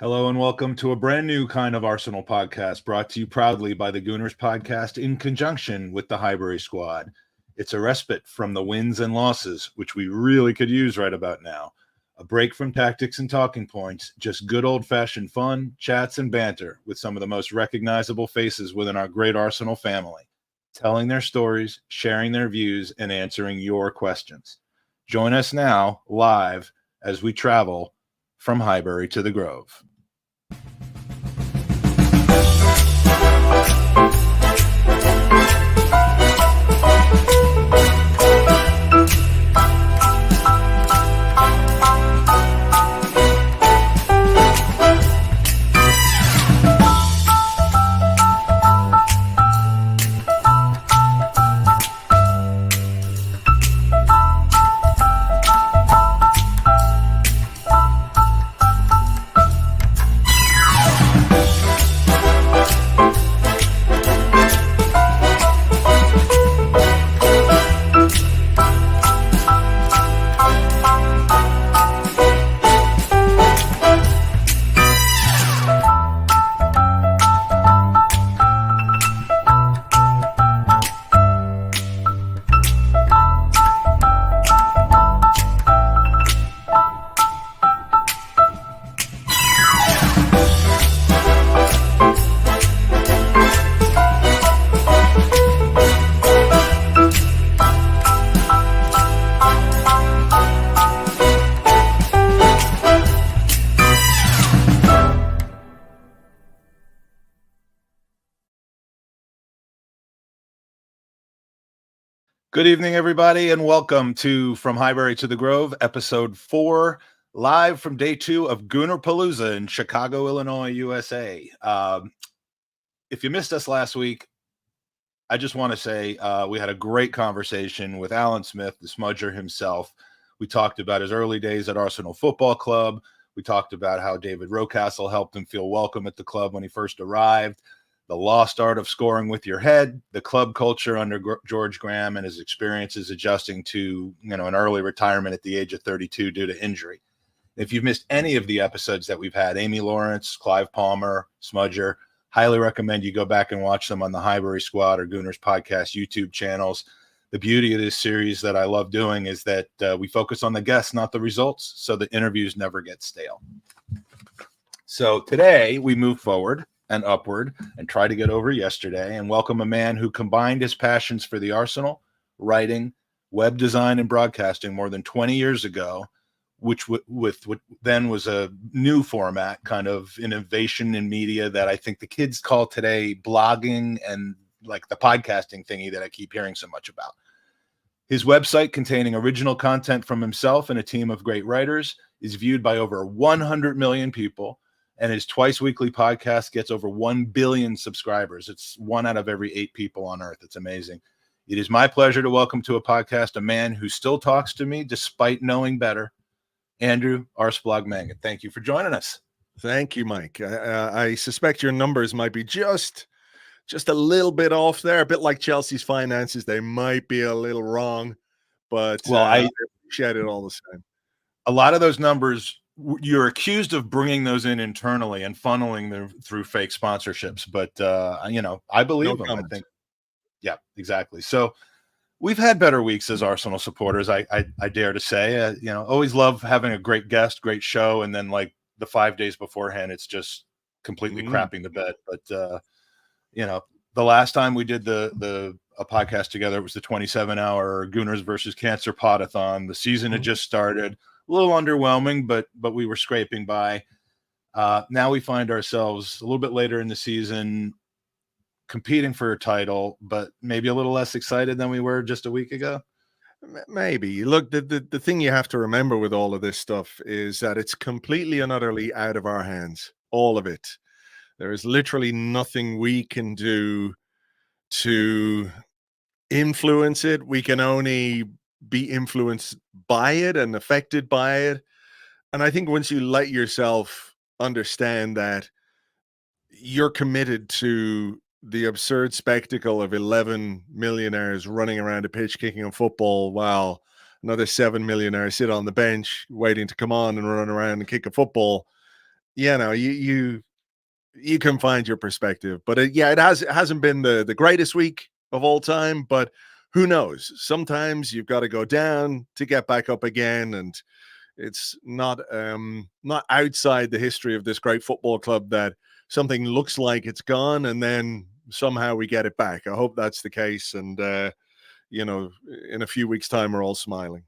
Hello and welcome to a brand new kind of Arsenal podcast brought to you proudly by the Gooners Podcast in conjunction with the Highbury squad. It's a respite from the wins and losses, which we really could use right about now. A break from tactics and talking points, just good old-fashioned fun, chats, and banter with some of the most recognizable faces within our great Arsenal family, telling their stories, sharing their views, and answering your questions. Join us now, live, as we travel from Highbury to the Grove. Good evening, everybody, and welcome to From Highbury to the Grove, episode 4, live from day 2 of Goonerpalooza in Chicago, Illinois, USA. If you missed us last week, I just want to say we had a great conversation with Alan Smith, the smudger himself. We talked about his early days at Arsenal Football Club. We talked about how David Rocastle helped him feel welcome at the club when he first arrived. The lost art of scoring with your head, the club culture under George Graham, and his experiences adjusting to, an early retirement at the age of 32 due to injury. If you've missed any of the episodes that we've had, Amy Lawrence, Clive Palmer, Smudger, highly recommend you go back and watch them on the Highbury Squad or Gooners Podcast YouTube channels. The beauty of this series that I love doing is that we focus on the guests, not the results, so the interviews never get stale. So today we move forward and upward and try to get over yesterday and welcome a man who combined his passions for the Arsenal, writing, web design, and broadcasting more than 20 years ago, which with what then was a new format, kind of innovation in media that I think the kids call today blogging and like the podcasting thingy that I keep hearing so much about. His website, containing original content from himself and a team of great writers, is viewed by over 100 million people. And his twice weekly podcast gets over 1 billion subscribers. It's 1 out of every 8 people on earth. It's amazing. It is my pleasure to welcome to a podcast a man who still talks to me despite knowing better, Andrew Arseblog and Mangan. Thank you for joining us. Thank you, Mike. I suspect your numbers might be just a little bit off there, a bit like Chelsea's finances. They might be a little wrong, but I appreciate it all the same. A lot of those numbers, you're accused of bringing those in internally and funneling them through fake sponsorships, but I believe them. I think, yeah, exactly. So we've had better weeks as Arsenal supporters. I dare to say, always love having a great guest, great show, and then like the 5 days beforehand, it's just completely crapping the bed. But the last time we did a podcast together, it was the 27-hour Gooners versus Cancer Podathon. The season had just started. A little underwhelming, but we were scraping by. Now we find ourselves a little bit later in the season competing for a title, but maybe a little less excited than we were just a week ago. Maybe. Look, the thing you have to remember with all of this stuff is that it's completely and utterly out of our hands, all of it. There is literally nothing we can do to influence it. We can only be influenced by it and affected by it. And I think once you let yourself understand that you're committed to the absurd spectacle of 11 millionaires running around a pitch kicking a football while another 7 millionaires sit on the bench waiting to come on and run around and kick a football, you can find your perspective. But it hasn't been the greatest week of all time, but who knows? Sometimes you've got to go down to get back up again, and it's not outside the history of this great football club that something looks like it's gone and then somehow we get it back. I hope that's the case, and in a few weeks' time, we're all smiling.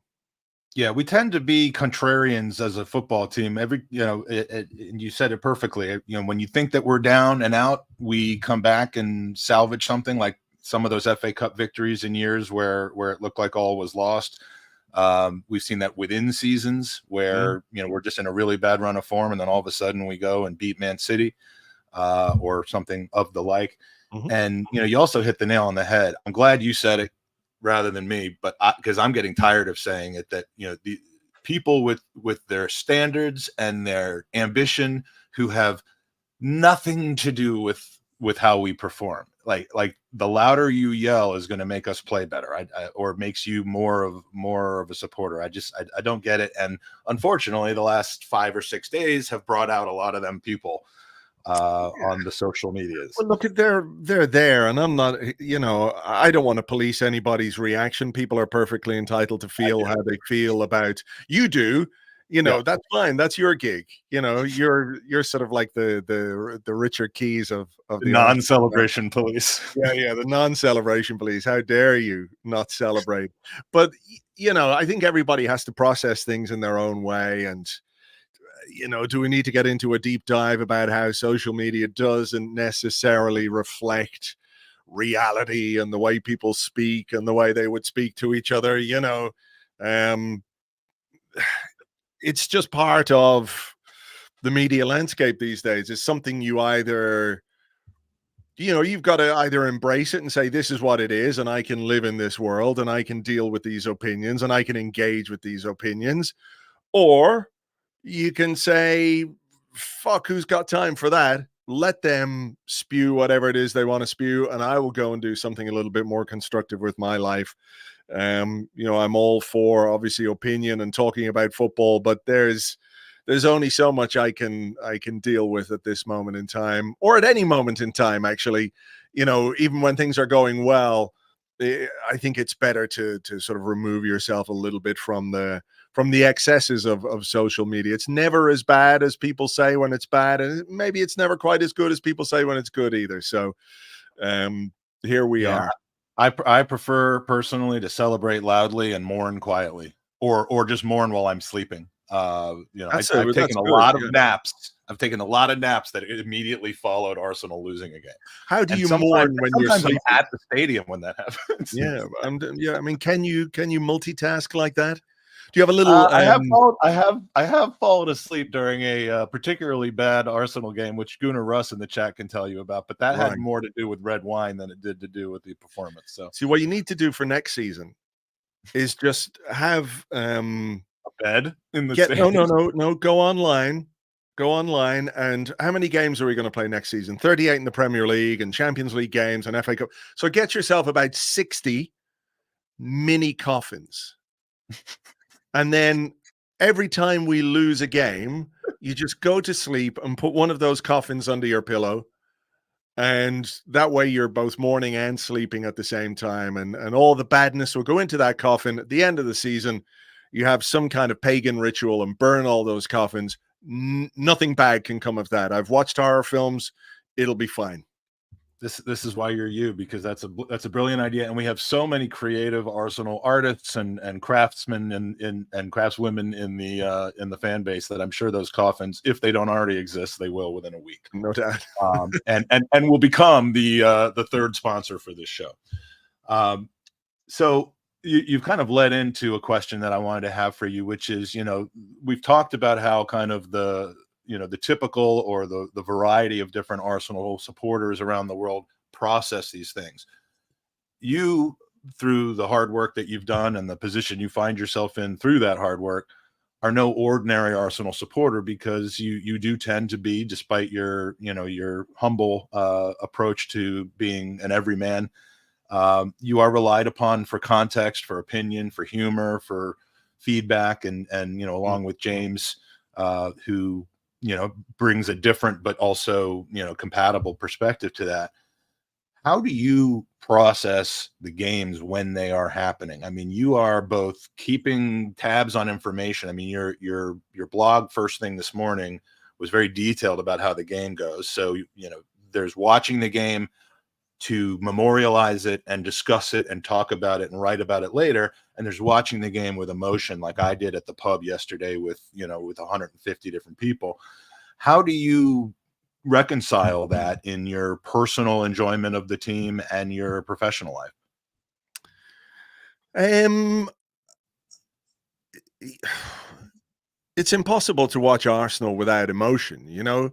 Yeah, we tend to be contrarians as a football team. And you said it perfectly. When you think that we're down and out, we come back and salvage something, like some of those FA Cup victories in years where it looked like all was lost. We've seen that within seasons where we're just in a really bad run of form, and then all of a sudden we go and beat Man City or something of the like. And you also hit the nail on the head. I'm glad you said it rather than me, but because I'm getting tired of saying it, that the people with their standards and their ambition who have nothing to do with how we perform, like the louder you yell is going to make us play better, or makes you more of a supporter. I don't get it, and unfortunately the last 5 or 6 days have brought out a lot of them people on the social medias. Well, look, they're there, and I'm not, I don't want to police anybody's reaction. People are perfectly entitled to feel how they feel about you do. That's fine. That's your gig. You're sort of like the Richard Keys of the non-celebration police. Yeah, the non-celebration police. How dare you not celebrate? But I think everybody has to process things in their own way, and do we need to get into a deep dive about how social media doesn't necessarily reflect reality and the way people speak and the way they would speak to each other? It's just part of the media landscape these days. It's something you either, you've got to either embrace it and say, this is what it is, and I can live in this world, and I can deal with these opinions, and I can engage with these opinions, or you can say, fuck, who's got time for that? Let them spew whatever it is they want to spew, and I will go and do something a little bit more constructive with my life. I'm all for, obviously, opinion and talking about football, but there's only so much I can deal with at this moment in time, or at any moment in time, actually. Even when things are going well, I think it's better to sort of remove yourself a little bit from the excesses of social media. It's never as bad as people say when it's bad, and maybe it's never quite as good as people say when it's good either. So here we are. I prefer personally to celebrate loudly and mourn quietly, or just mourn while I'm sleeping. I've taken a lot of naps. I've taken a lot of naps that immediately followed Arsenal losing a game. How do you mourn when you're sleeping? I'm at the stadium when that happens? Yeah. I mean, can you multitask like that? Do you have a little? I have fallen asleep during a particularly bad Arsenal game, which Gooner Russ in the chat can tell you about. But that had more to do with red wine than it did to do with the performance. So, see, what you need to do for next season is just have a bed in the no. Go online, and how many games are we going to play next season? 38 in the Premier League and Champions League games and FA Cup. So get yourself about 60 mini coffins. And then every time we lose a game, you just go to sleep and put one of those coffins under your pillow. And that way you're both mourning and sleeping at the same time. And all the badness will go into that coffin. At the end of the season, you have some kind of pagan ritual and burn all those coffins. Nothing bad can come of that. I've watched horror films. It'll be fine. This is why you're you, because that's a brilliant idea, and we have so many creative Arsenal artists and craftsmen and craftswomen in the fan base that I'm sure those coffins, if they don't already exist, they will within a week, no doubt. and will become the third sponsor for this show. So you've kind of led into a question that I wanted to have for you, which is, we've talked about how kind of the typical or the variety of different Arsenal supporters around the world process these things. You, through the hard work that you've done and the position you find yourself in through that hard work, are no ordinary Arsenal supporter, because you do tend to be, despite your humble approach to being an everyman, you are relied upon for context, for opinion, for humor, for feedback, and along with James, who brings a different but also, compatible perspective to that. How do you process the games when they are happening? I mean, you are both keeping tabs on information. I mean, your blog first thing this morning was very detailed about how the game goes. So, there's watching the game to memorialize it and discuss it and talk about it and write about it later. And there's watching the game with emotion, like I did at the pub yesterday with 150 different people. How do you reconcile that in your personal enjoyment of the team and your professional life? It's impossible to watch Arsenal without emotion,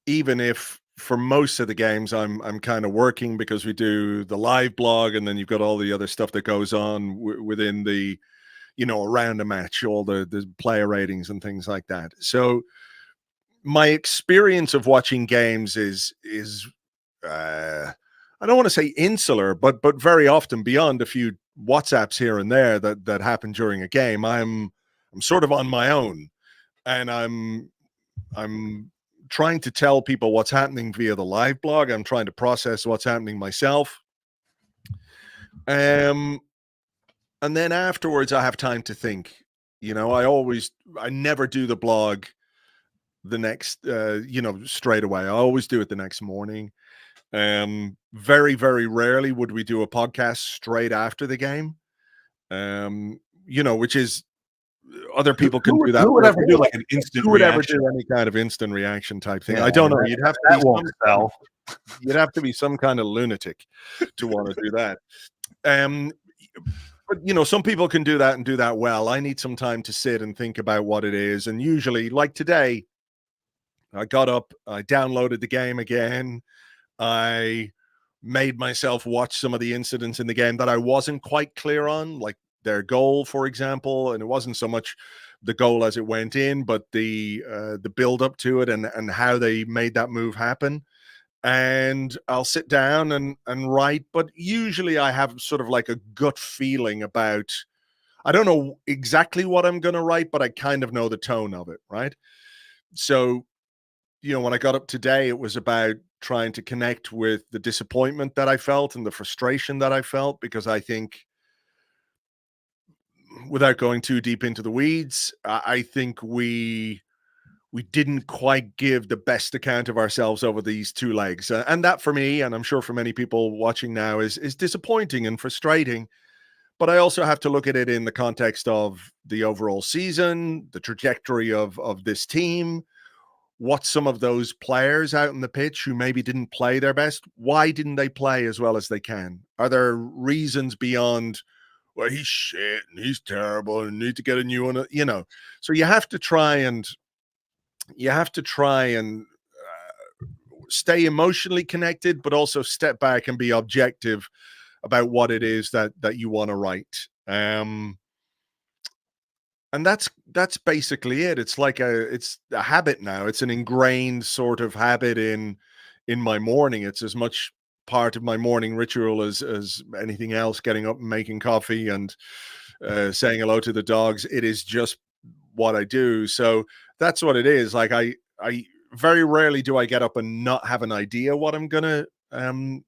even if for most of the games I'm kind of working, because we do the live blog and then you've got all the other stuff that goes on within the, around the match, all the player ratings and things like that. So my experience of watching games is I don't want to say insular, but very often beyond a few WhatsApps here and there that happen during a game. I'm sort of on my own, and I'm trying to tell people what's happening via the live blog. I'm trying to process what's happening myself. And then afterwards I have time to think. I never do the blog the next straight away. I always do it the next morning. Very, very rarely would we do a podcast straight after the game. Which is, other people can do that. Who would ever do like an instant Who would ever reaction? do any kind of instant reaction type thing? Yeah, I don't know. You'd have to that won't sell. You'd have to be some kind of lunatic to want to do that. But some people can do that and do that well. I need some time to sit and think about what it is. And usually, like today, I got up, I downloaded the game again. I made myself watch some of the incidents in the game that I wasn't quite clear on, like their goal, for example. And it wasn't so much the goal as it went in, but the build up to it and how they made that move happen. And I'll sit down and write, but usually I have sort of like a gut feeling about, I don't know exactly what I'm going to write, but I kind of know the tone of it, right? So, when I got up today, it was about trying to connect with the disappointment that I felt and the frustration that I felt, because I think, without going too deep into the weeds, I think we didn't quite give the best account of ourselves over these two legs. And that for me, and I'm sure for many people watching now, is disappointing and frustrating. But I also have to look at it in the context of the overall season, the trajectory of this team, what some of those players out in the pitch who maybe didn't play their best, why didn't they play as well as they can? Are there reasons beyond, well, he's shit and he's terrible and need to get a new one, So you have to try and stay emotionally connected, but also step back and be objective about what it is that you want to write. And that's basically it. It's like it's a habit now. It's an ingrained sort of habit in my morning. It's as much part of my morning ritual as anything else, getting up and making coffee and saying hello to the dogs. It is just what I do. So that's what it is. Like I very rarely do I get up and not have an idea what I'm gonna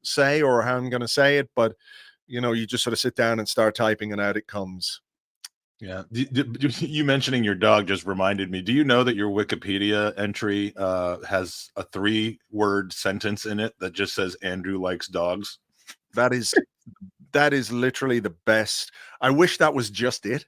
say or how I'm gonna say it, but you just sort of sit down and start typing and out it comes. Yeah. You mentioning your dog just reminded me. Do you know that your Wikipedia entry has a 3-word sentence in it that just says Andrew likes dogs? That is literally the best. I wish that was just it.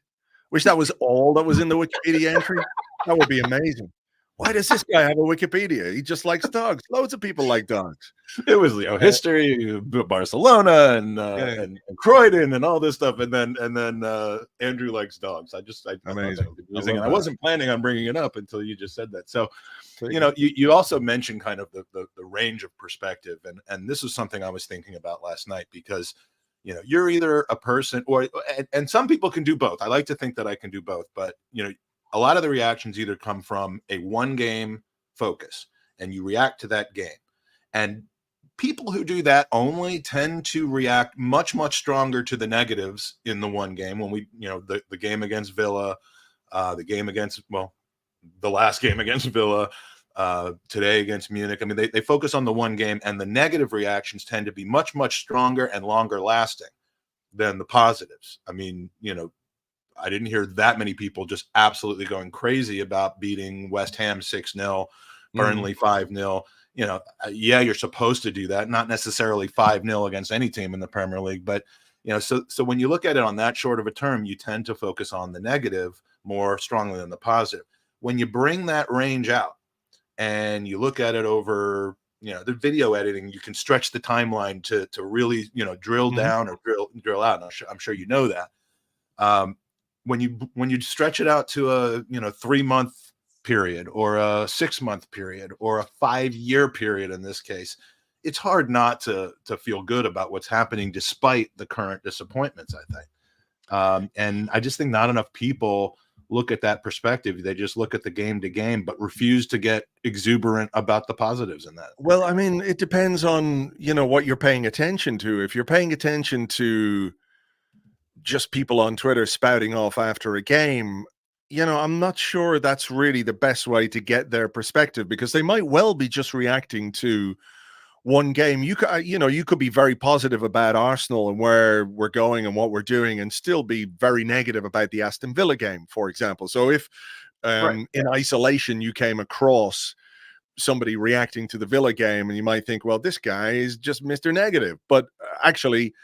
Wish that was all that was in the Wikipedia entry. That would be amazing. Why does this guy have a Wikipedia? He just likes dogs. Loads of people like dogs. It was history, Barcelona and Croydon and all this stuff, and then Andrew likes dogs. Amazing. And I wasn't planning on bringing it up until you just said that. So, you also mentioned kind of the range of perspective, and this is something I was thinking about last night, because you're either a person and some people can do both. I like to think that I can do both, but a lot of the reactions either come from a one game focus and you react to that game. And people who do that only tend to react much, much stronger to the negatives in the one game. When we, the game against Villa, the last game against Villa, today against Munich. I mean, they focus on the one game, and the negative reactions tend to be much, much stronger and longer lasting than the positives. I mean, I didn't hear that many people just absolutely going crazy about beating West Ham 6-0, Burnley 5-0. Yeah, you're supposed to do that, not necessarily 5-0 against any team in the Premier League, but so when you look at it on that short of a term, you tend to focus on the negative more strongly than the positive. When you bring that range out and you look at it over, the video editing, you can stretch the timeline to really, drill down or drill out. And I'm sure you know that. When you stretch it out to a 3-month period or a 6-month period or a 5-year period in this case, it's hard not to feel good about what's happening despite the current disappointments, I think. And I just think not enough people look at that perspective. They just look at the game to game, but refuse to get exuberant about the positives in that. Well, I mean, it depends on, what you're paying attention to. If you're paying attention to just people on Twitter spouting off after a game, I'm not sure that's really the best way to get their perspective, because they might well be just reacting to one game. You could be very positive about Arsenal and where we're going and what we're doing, and still be very negative about the Aston Villa game, for example. So if in isolation you came across somebody reacting to the Villa game, and you might think, well, this guy is just Mr. Negative, but actually,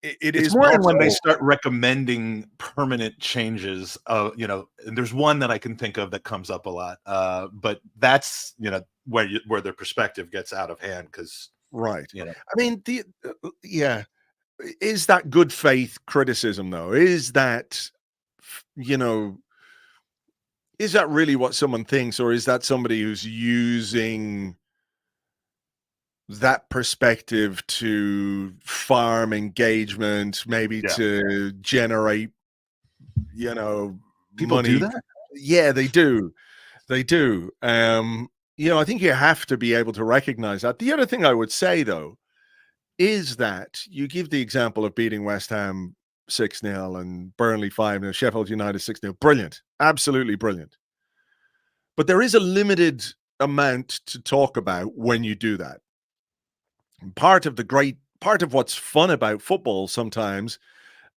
it it's is more possible. when they start recommending permanent changes. And there's one that I can think of that comes up a lot, but that's where their perspective gets out of hand, because I mean, is that good faith criticism though? Is that is that really what someone thinks, or is that somebody who's using that perspective to farm engagement, maybe to generate, people money? do that? Yeah, they do. They do. I think you have to be able to recognize that. The other thing I would say, though, is that you give the example of beating West Ham 6-0 and Burnley 5-0, Sheffield United 6-0. Brilliant. Absolutely brilliant. But there is a limited amount to talk about when you do that. Part of what's fun about football sometimes,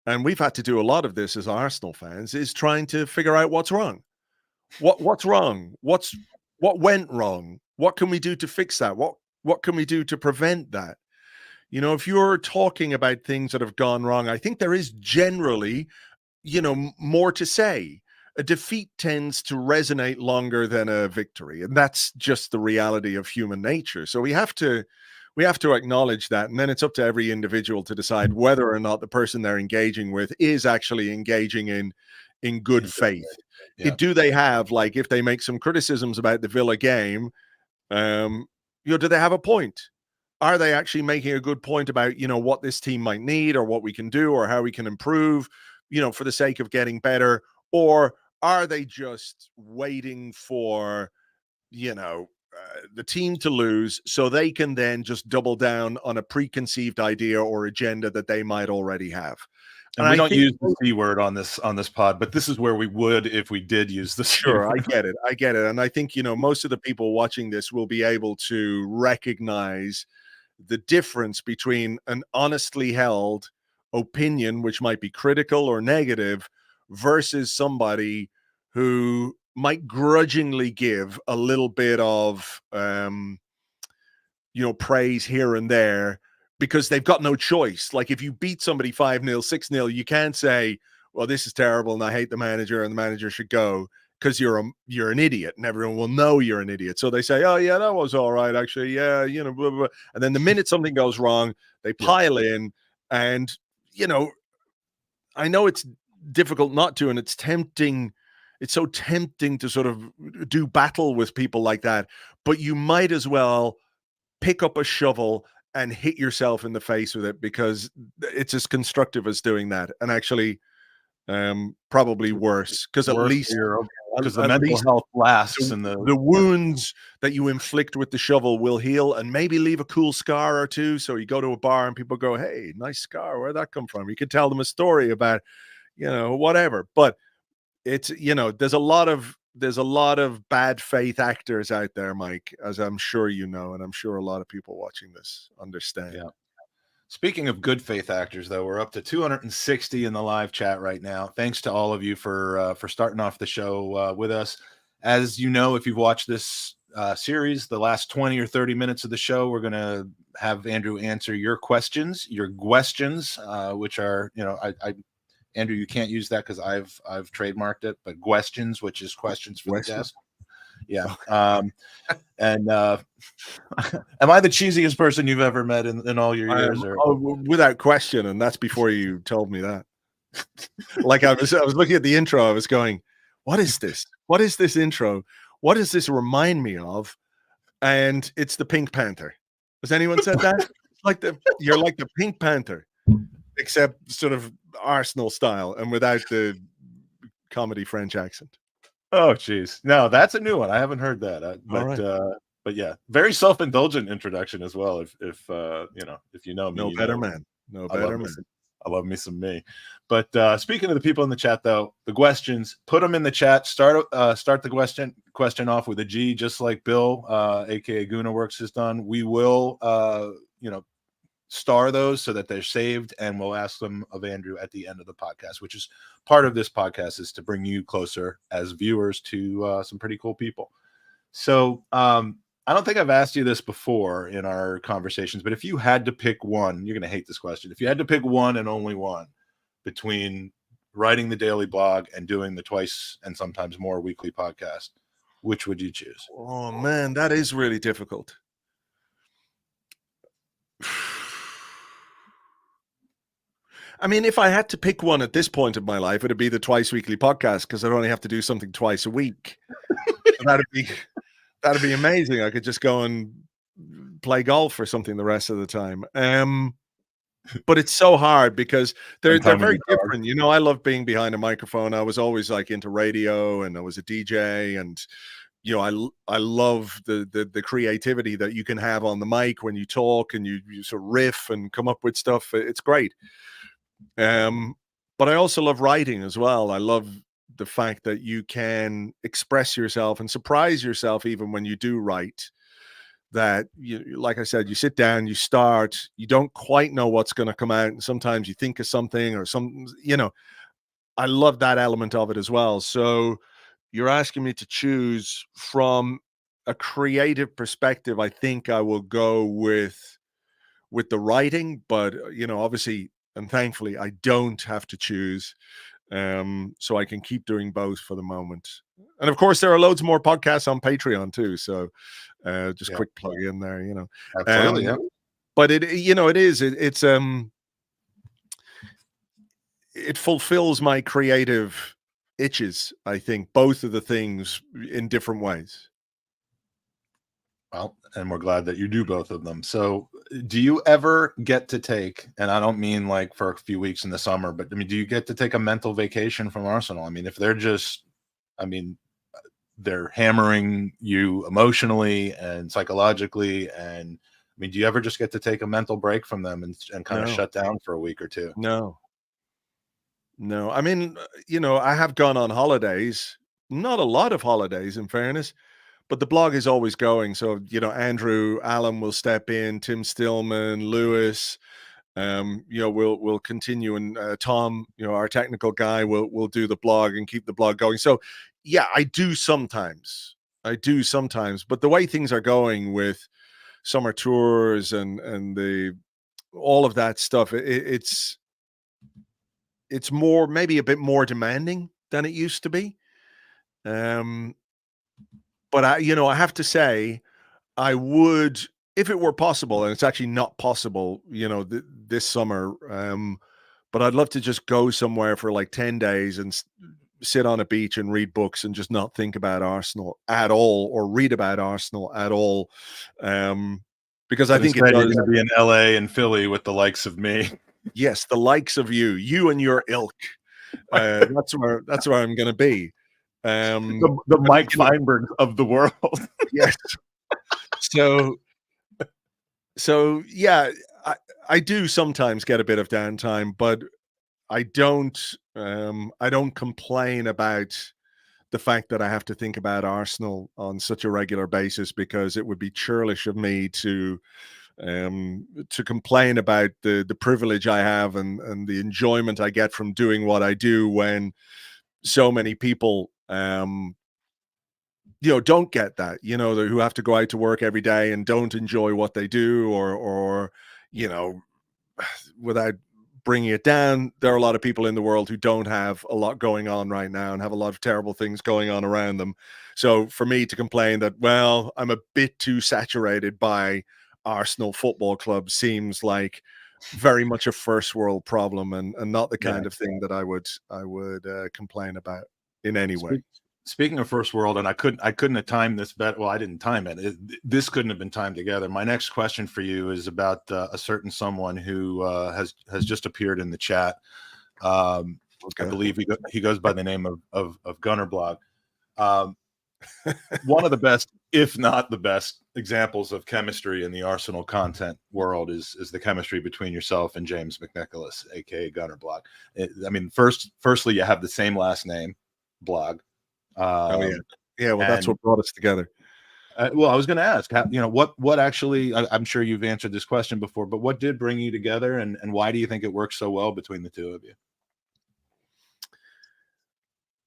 and we've had to do a lot of this as Arsenal fans, is trying to figure out what's wrong. What's wrong? What went wrong? What can we do to fix that? What can we do to prevent that? If you're talking about things that have gone wrong, I think there is generally, more to say. A defeat tends to resonate longer than a victory, and that's just the reality of human nature. So we have to acknowledge that, and then it's up to every individual to decide whether or not the person they're engaging with is actually engaging in good faith. Do they have, like, if they make some criticisms about the Villa game, do they have a point? Are they actually making a good point about, what this team might need, or what we can do, or how we can improve, for the sake of getting better? Or are they just waiting for, the team to lose so they can then just double down on a preconceived idea or agenda that they might already have? And we don't use the C word on this pod, but this is where we would if we did use the C word. I get it. And I think, most of the people watching this will be able to recognize the difference between an honestly held opinion, which might be critical or negative, versus somebody who might grudgingly give a little bit of, praise here and there because they've got no choice. Like, if you beat somebody 5-0, 6-0, you can't say, well, this is terrible and I hate the manager and the manager should go, because you're an idiot and everyone will know you're an idiot. So they say, oh yeah, that was all right, actually. Yeah, blah, blah, blah. And then the minute something goes wrong, they pile in. And, I know it's difficult not to, and it's tempting. It's so tempting to sort of do battle with people like that, but you might as well pick up a shovel and hit yourself in the face with it, because it's as constructive as doing that. And actually, probably worse, because at least the mental health lasts, and the wounds that you inflict with the shovel will heal and maybe leave a cool scar or two. So you go to a bar and people go, hey, nice scar, where'd that come from? You could tell them a story about, whatever. But it's, there's a lot of there's a lot of bad faith actors out there, Mike, as I'm sure you know, and I'm sure a lot of people watching this understand. Yeah. Speaking of good faith actors, though, we're up to 260 in the live chat right now. Thanks to all of you for starting off the show with us. As you know, if you've watched this series, the last 20 or 30 minutes of the show, we're going to have Andrew answer your questions, which are, Andrew, you can't use that because I've trademarked it, but questions, which is questions for the guest. Yeah. And am I the cheesiest person you've ever met in all your years? Without question, and that's before you told me that. Like I was looking at the intro, I was going, what is this? What is this intro? What does this remind me of? And it's the Pink Panther. Has anyone said that? You're like the Pink Panther, except sort of Arsenal style and without the comedy French accent. Oh, geez. No, that's a new one. I haven't heard that. But yeah, very self-indulgent introduction as well. If you know me, no better man. I love me some me. But speaking of the people in the chat, though, the questions, put them in the chat. Start the question off with a G, just like Bill, aka Goonerworks, has done. We will, star those so that they're saved, and we'll ask them of Andrew at the end of the podcast, which is part of this podcast, is to bring you closer as viewers to some pretty cool people. So I don't think I've asked you this before in our conversations, but if you had to pick one, you're going to hate this question. If you had to pick one and only one between writing the daily blog and doing the twice and sometimes more weekly podcast, which would you choose? Oh man, that is really difficult. I mean, if I had to pick one at this point of my life, it'd be the twice weekly podcast, because I'd only have to do something twice a week. That'd be amazing. I could just go and play golf or something the rest of the time. But it's so hard because they're very different. You know, I love being behind a microphone. I was always like into radio, and I was a DJ, and I love the creativity that you can have on the mic when you talk and you sort of riff and come up with stuff. It's great. But I also love writing as well. I love the fact that you can express yourself and surprise yourself even when you do write. That like I said, you sit down, you start, you don't quite know what's going to come out, and sometimes you think of something or some, I love that element of it as well. So you're asking me to choose from a creative perspective. I think I will go with the writing, but obviously and thankfully I don't have to choose. So I can keep doing both for the moment. And of course, there are loads more podcasts on Patreon too. So quick plug in there, Absolutely, yeah. But it fulfills my creative itches, I think, both of the things in different ways. Well, and we're glad that you do both of them. So do you ever get to take, and I don't mean like for a few weeks in the summer, but I mean, do you get to take a mental vacation from Arsenal? I mean, if they're hammering you emotionally and psychologically, and I mean, do you ever just get to take a mental break from them and kind of shut down for a week or two? No. I mean, I have gone on holidays, not a lot of holidays in fairness, but the blog is always going. So, Andrew, Alan will step in, Tim Stillman, Lewis, we'll continue. And Tom, our technical guy will do the blog and keep the blog going. So yeah, I do sometimes, but the way things are going with summer tours and all of that stuff, it's more, maybe a bit more demanding than it used to be. But I have to say, I would, if it were possible, and it's actually not possible, this summer. But I'd love to just go somewhere for like 10 days and sit on a beach and read books and just not think about Arsenal at all, or read about Arsenal at all. Because I think you're going to be in LA and Philly with the likes of me. Yes, the likes of you and your ilk. That's where I'm going to be. The Mike Feinberg of the world. Yes. So yeah, I do sometimes get a bit of downtime, but I don't complain about the fact that I have to think about Arsenal on such a regular basis, because it would be churlish of me to complain about the privilege I have and the enjoyment I get from doing what I do, when so many people don't get that, who have to go out to work every day and don't enjoy what they do, or without bringing it down, there are a lot of people in the world who don't have a lot going on right now and have a lot of terrible things going on around them. So for me to complain that, well, I'm a bit too saturated by Arsenal Football Club, seems like very much a first world problem, and not the kind of thing that I would complain about in any way. Speaking of first world, and I couldn't have timed this better. Well, I didn't time it. This couldn't have been timed together. My next question for you is about a certain someone who has just appeared in the chat. I believe he goes by the name of Gunnerblog. One of the best, if not the best, examples of chemistry in the Arsenal content world is the chemistry between yourself and James McNicholas, aka Gunnerblog. Firstly, you have the same last name, Blog. Well, that's what brought us together. Well, I was going to ask, what actually, I'm sure you've answered this question before, but what did bring you together, and why do you think it works so well between the two of you?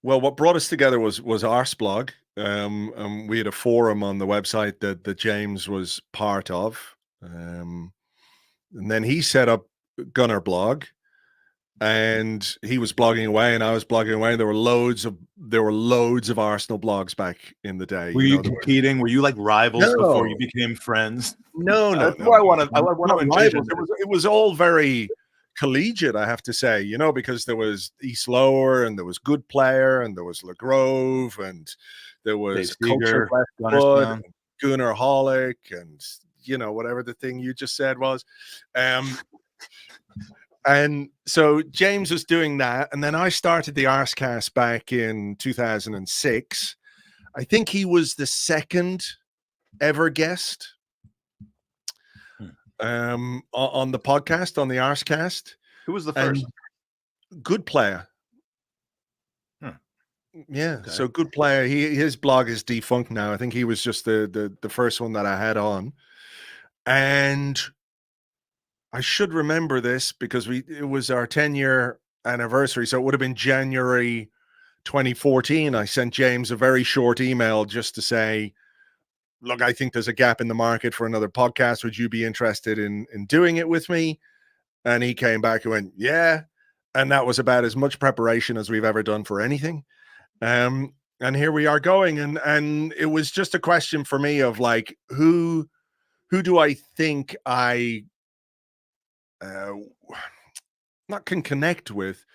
Well, what brought us together was Arseblog. We had a forum on the website that James was part of. And then he set up Gunnerblog, and he was blogging away and I was blogging away. There were loads of Arsenal blogs back in the day. Were you competing? Were you like rivals before you became friends? No. I want to envision. It was all very collegiate, I have to say, because there was East Lower, and there was Good Player, and there was LeGrove, and there was Culture Westwood, Goonerholic, and whatever the thing you just said was. And so James was doing that, and then I started the Arsecast back in 2006. I think he was the second ever guest on the podcast, on the Arsecast. Who was the first? Good Player. Yeah, okay. So Good Player. His blog is defunct now. I think he was just the first one that I had on, and I should remember this because it was our 10-year anniversary, so it would have been January 2014. I sent James a very short email just to say, look, I think there's a gap in the market for another podcast. Would you be interested in doing it with me? And he came back and went, yeah. And that was about as much preparation as we've ever done for anything. And here we are going. And it was just a question for me of like, who do I think I not can connect with?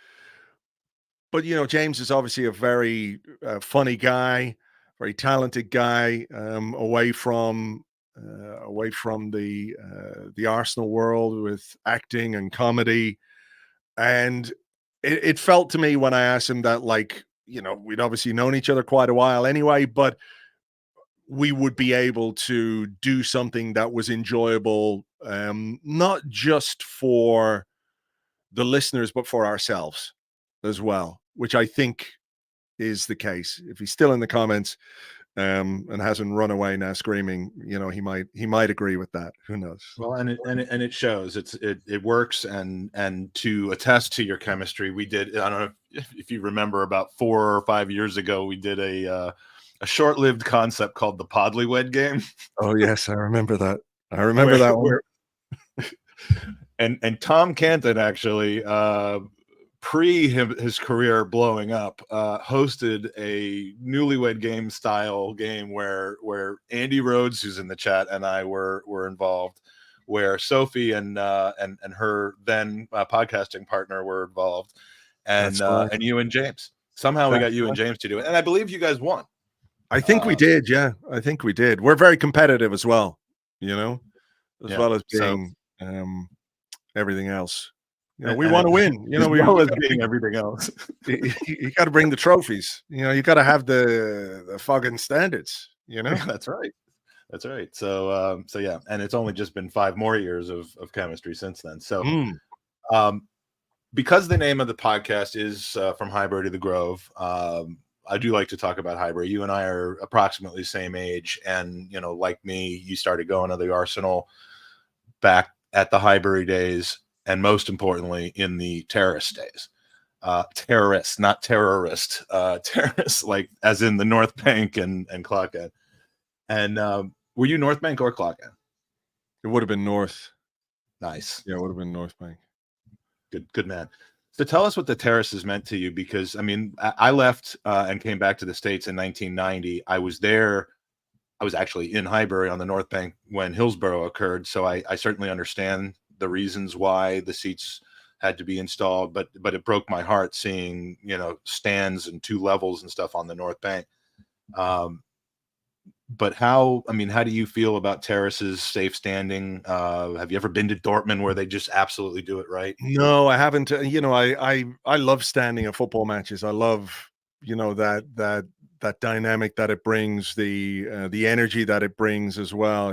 But, James is obviously a very funny guy, very talented guy, away from the Arsenal world with acting and comedy. And it felt to me when I asked him that, like, we'd obviously known each other quite a while anyway, but we would be able to do something that was enjoyable, not just for the listeners, but for ourselves as well, which I think is the case. If he's still in the comments and hasn't run away now screaming, he might agree with that. Who knows? Well, and it shows. It works. And to attest to your chemistry, we did. I don't know if you remember, about 4 or 5 years ago, we did a short-lived concept called the Podlywed game. Oh yes, I remember that. I remember that one. And Tom Canton actually, pre his career blowing up, hosted a Newlywed Game style game where Andy Rhodes, who's in the chat, and I were involved, where Sophie and her then podcasting partner were involved, and you and James. Somehow we got you and James to do it, and I believe you guys won. I think we did. Yeah, I think we did. We're very competitive as well, as well as being everything else. We want to win. As being everything else. You got to bring the trophies. You got to have the fucking standards. That's right. That's right. So yeah, and it's only just been 5 more years of chemistry since then. So, because the name of the podcast is From Highbury to the Grove, I do like to talk about Highbury. You and I are approximately the same age, and like me, you started going to the Arsenal back at the Highbury days, and most importantly, in the terrorist days. Terrorist, not terrorist. Terrorist, like as in the North Bank and Clockend. And were you North Bank or Clockend? It would have been North. Nice. Yeah, it would have been North Bank. Good man. So tell us what the terraces meant to you, because I mean, I left and came back to the States in 1990. I was there. I was actually in Highbury on the North Bank when Hillsborough occurred. So I certainly understand the reasons why the seats had to be installed, but it broke my heart seeing, stands and 2 levels and stuff on the North Bank. But how do you feel about terraces, safe standing? Have you ever been to Dortmund where they just absolutely do it right? No, I haven't. I love standing at football matches. I love, that dynamic that it brings, the energy that it brings as well,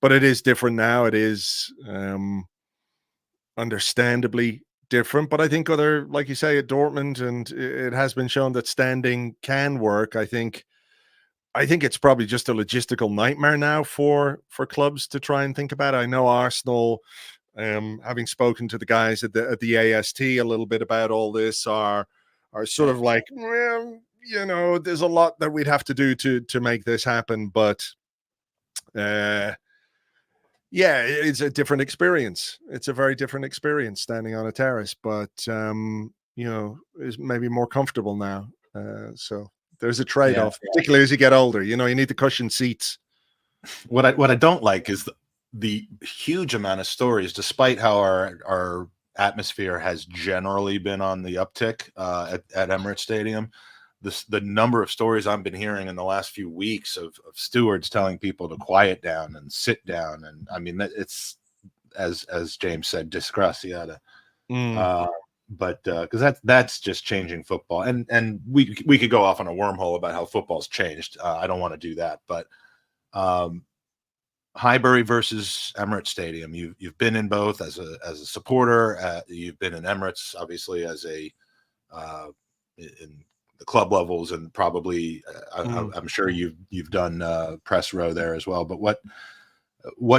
but it is different now. It is understandably different, but I think like you say, at Dortmund, and it has been shown that standing can work. I think it's probably just a logistical nightmare now for clubs to try and think about it. I know Arsenal, having spoken to the guys at the AST a little bit about all this, are sort of like, well, there's a lot that we'd have to do to make this happen, but yeah, it's a different experience. It's a very different experience standing on a terrace, but is maybe more comfortable now. So there's a trade-off, particularly as you get older. You need the cushioned seats. What I don't like is the huge amount of stories, despite how our atmosphere has generally been on the uptick at Emirates Stadium. The number of stories I've been hearing in the last few weeks of stewards telling people to quiet down and sit down, and I mean, it's as James said, disgraziata. But because that's just changing football, and we could go off on a wormhole about how football's changed. I don't want to do that, but Highbury versus Emirates Stadium. You've been in both as a supporter. You've been in Emirates, obviously, as a in the club levels, and probably I'm sure you've done press row there as well. But what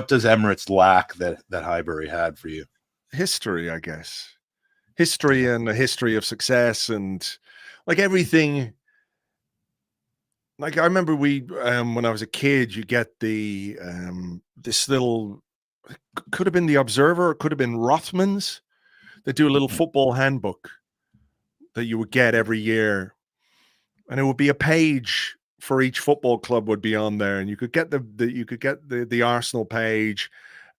does Emirates lack that Highbury had for you? History, I guess. History, and a history of success, and like everything. Like I remember when I was a kid, you get the this little, could have been the Observer, it could have been Rothman's. They do a little football handbook that you would get every year, and it would be a page for each football club would be on there, and you could get the Arsenal page,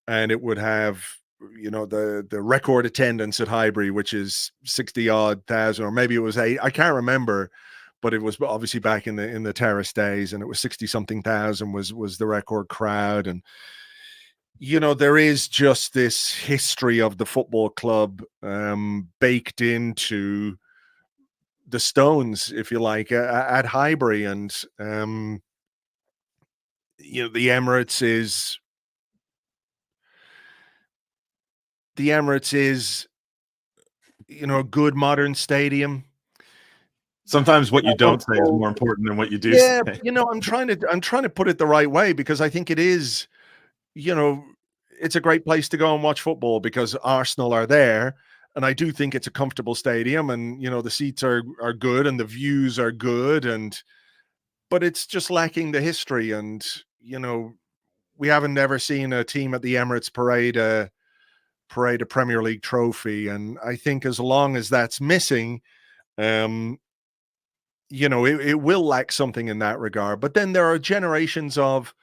and it would have the record attendance at Highbury, which is 60 odd thousand, or maybe it was 8. I can't remember, but it was obviously back in the terrace days, and it was 60 something thousand was the record crowd. And there is just this history of the football club baked into the stones, if you like, at Highbury. And the Emirates is a good modern stadium. Sometimes what you don't say is more important than what you do say. I'm trying to put it the right way, because I think it is, it's a great place to go and watch football because Arsenal are there. And I do think it's a comfortable stadium, and, the seats are good and the views are good, but it's just lacking the history. And, we haven't ever seen a team at the Emirates parade a Premier League trophy. And I think as long as that's missing, it will lack something in that regard. But then there are generations of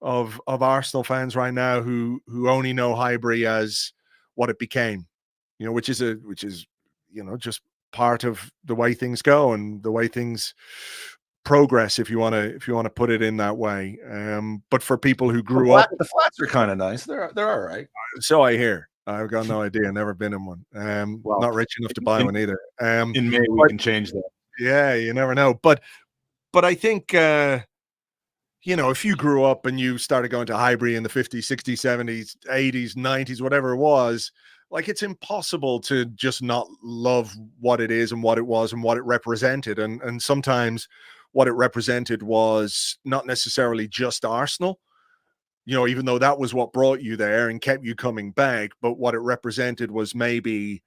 Arsenal fans right now who only know Highbury as what it became, which is just part of the way things go and the way things progress, if you want to put it in that way. But for people who grew up, the flats are kind of nice. They're all right. So I hear. I've got no idea. Never been in one. Well, not rich enough to buy one either. In May we can change that. Yeah, you never know. But I think if you grew up and you started going to Highbury in the 50s, 60s, 70s, 80s, 90s, whatever it was, like, it's impossible to just not love what it is and what it was and what it represented. And sometimes what it represented was not necessarily just Arsenal, even though that was what brought you there and kept you coming back. But what it represented was maybe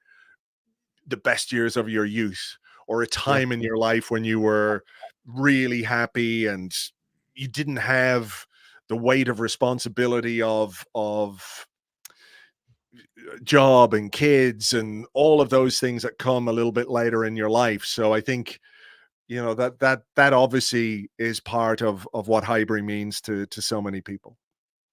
the best years of your youth, or a time in your life when you were really happy and you didn't have the weight of responsibility of job and kids and all of those things that come a little bit later in your life. So I think, that obviously is part of what Highbury means to so many people.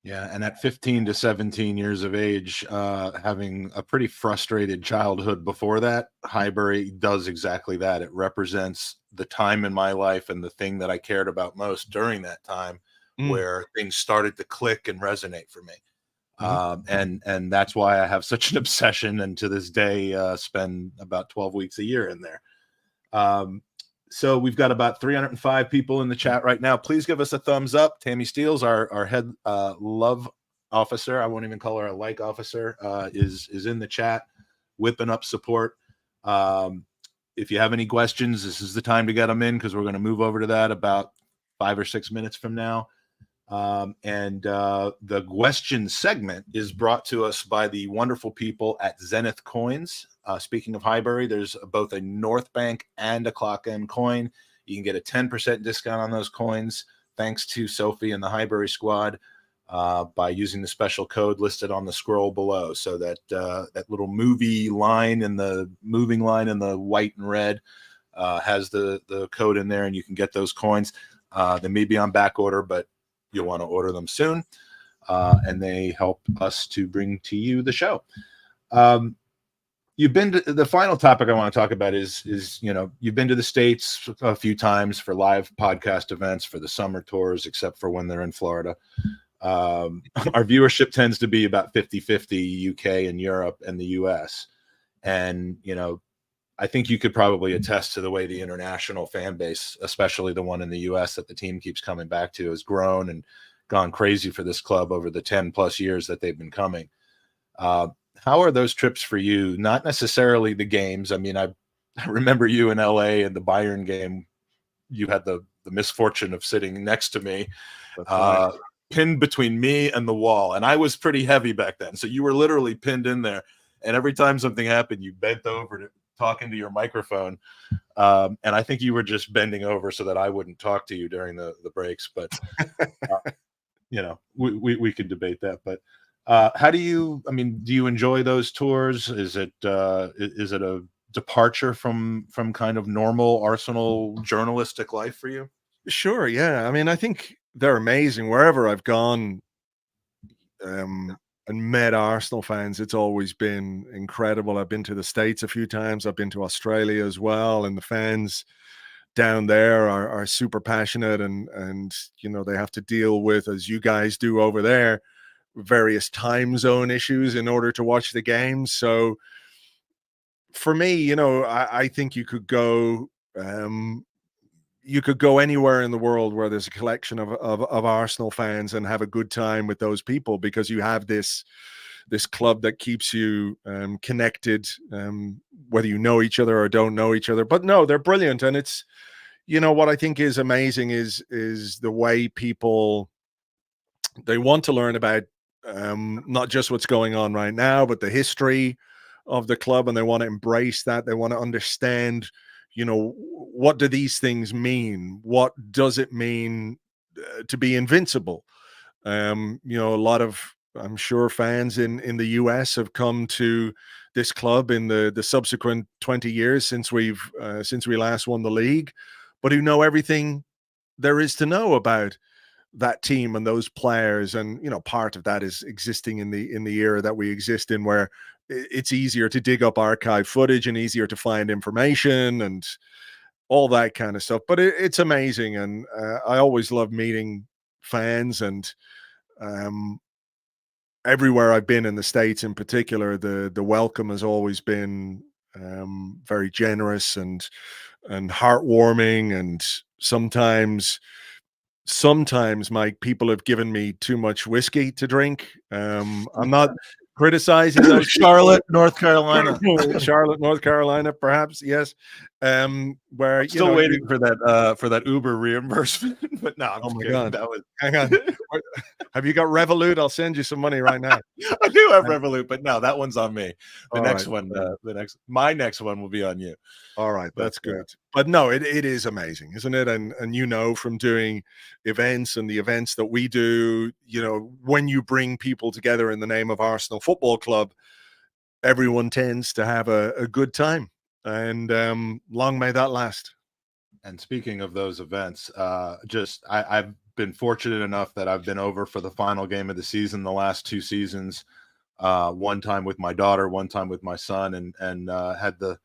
Yeah, and at 15 to 17 years of age, having a pretty frustrated childhood before that, Highbury does exactly that. It represents the time in my life and the thing that I cared about most during that time, where things started to click and resonate for me. And that's why I have such an obsession, and to this day spend about 12 weeks a year in there. So we've got about 305 people in the chat right now. Please give us a thumbs up. Tammy Steele, our head love officer, I won't even call her a like officer, is in the chat, whipping up support. If you have any questions, this is the time to get them in, because we're going to move over to that about 5 or 6 minutes from now. The question segment is brought to us by the wonderful people at Zenith Coins. Speaking of Highbury, there's both a North Bank and a Clock End coin. You can get a 10% discount on those coins, thanks to Sophie and the Highbury squad, by using the special code listed on the scroll below. So that that little moving line in the white and red has the code in there, and you can get those coins. They may be on back order, but you'll want to order them soon, and they help us to bring to you the show. You've been to the final topic I want to talk about is you've been to the States a few times for live podcast events, for the summer tours, except for when they're in Florida. Our viewership tends to be about 50-50 UK and Europe and the US. And, I think you could probably attest to the way the international fan base, especially the one in the US that the team keeps coming back to, has grown and gone crazy for this club over the 10 plus years that they've been coming. How are those trips for you? Not necessarily the games. I mean, I remember you in LA and the Bayern game. You had the misfortune of sitting next to me, pinned between me and the wall. And I was pretty heavy back then. So you were literally pinned in there. And every time something happened, you bent over to talking to your microphone. And I think you were just bending over so that I wouldn't talk to you during the breaks. But, we could debate that. But how do you enjoy those tours? Is it a departure from kind of normal Arsenal journalistic life for you? Sure. Yeah. I mean, I think they're amazing wherever I've gone. And met Arsenal fans, it's always been incredible. I've been to the States a few times. I've been to Australia as well, and the fans down there are super passionate, and they have to deal with, as you guys do over there, various time zone issues in order to watch the games. So for me, I think you could go anywhere in the world where there's a collection of Arsenal fans and have a good time with those people, because you have this club that keeps you connected, whether you know each other or don't know each other. But no, they're brilliant. And it's, what I think is amazing is the way people, they want to learn about not just what's going on right now, but the history of the club, and they want to embrace that. They want to understand, what do these things mean? What does it mean to be invincible? A lot of, I'm sure, fans in the US have come to this club in the subsequent 20 years since we last won the league, but who know everything there is to know about that team and those players. And part of that is existing in the era that we exist in, where it's easier to dig up archive footage and easier to find information and all that kind of stuff. But it's amazing. And I always love meeting fans, and everywhere I've been in the States in particular, the welcome has always been very generous and heartwarming. And sometimes, Mike, people have given me too much whiskey to drink. I'm not criticizing those Charlotte, North Carolina. Charlotte, North Carolina, perhaps, yes. Where I'm still waiting for that Uber reimbursement, but no, I'm oh just my kidding. God. That was Hang on. Have you got Revolut? I'll send you some money right now. I do have Revolut, but no, that one's on me. The All next right. one, my next one will be on you. All right, But, that's good. But no, it is amazing, isn't it? And you know, from doing events and the events that we do, you know, when you bring people together in the name of Arsenal Football Club, everyone tends to have a good time. And long may that last. And speaking of those events, I've been fortunate enough that I've been over for the final game of the season, the last 2 seasons. One time with my daughter, one time with my son, and had the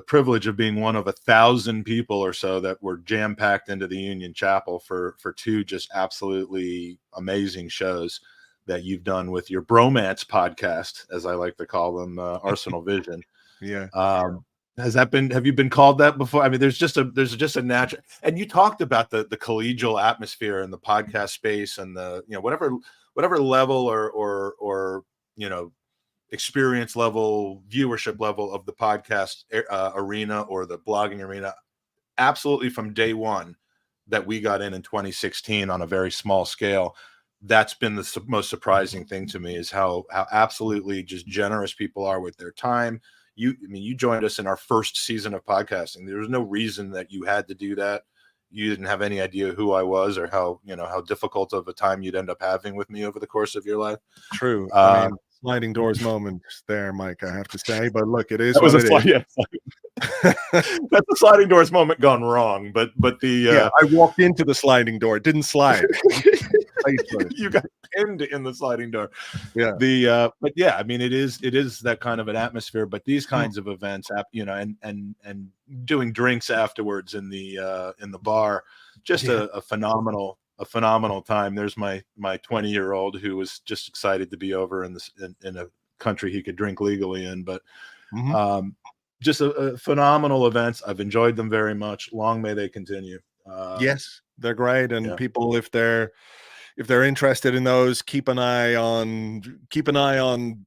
privilege of being one of 1,000 people or so that were jam packed into the Union Chapel for 2 just absolutely amazing shows that you've done with your bromance podcast, as I like to call them, Arsenal Vision. Yeah. Have you been called that before? I mean, there's just a natural, and you talked about the collegial atmosphere in the podcast space and the, you know, whatever level or you know, experience level, viewership level of the podcast arena or the blogging arena. Absolutely, from day one that we got in 2016 on a very small scale, that's been the most surprising thing to me, is how absolutely just generous people are with their time. You joined us in our first season of podcasting. There was no reason that you had to do that. You didn't have any idea who I was or how difficult of a time you'd end up having with me over the course of your life. True. I mean, sliding doors moment there, Mike, I have to say. But look, it is that what was it is. Yeah. That's the sliding doors moment gone wrong. But the I walked into the sliding door. It didn't slide. You got pinned in the sliding door. Yeah. But yeah, I mean, it is that kind of an atmosphere. But these kinds of events, you know, and doing drinks afterwards in the bar, just a phenomenal time. There's my 20-year-old who was just excited to be over in a country he could drink legally in. But just a phenomenal events. I've enjoyed them very much. Long may they continue. Yes, they're great, and people, if they're interested in those, keep an eye on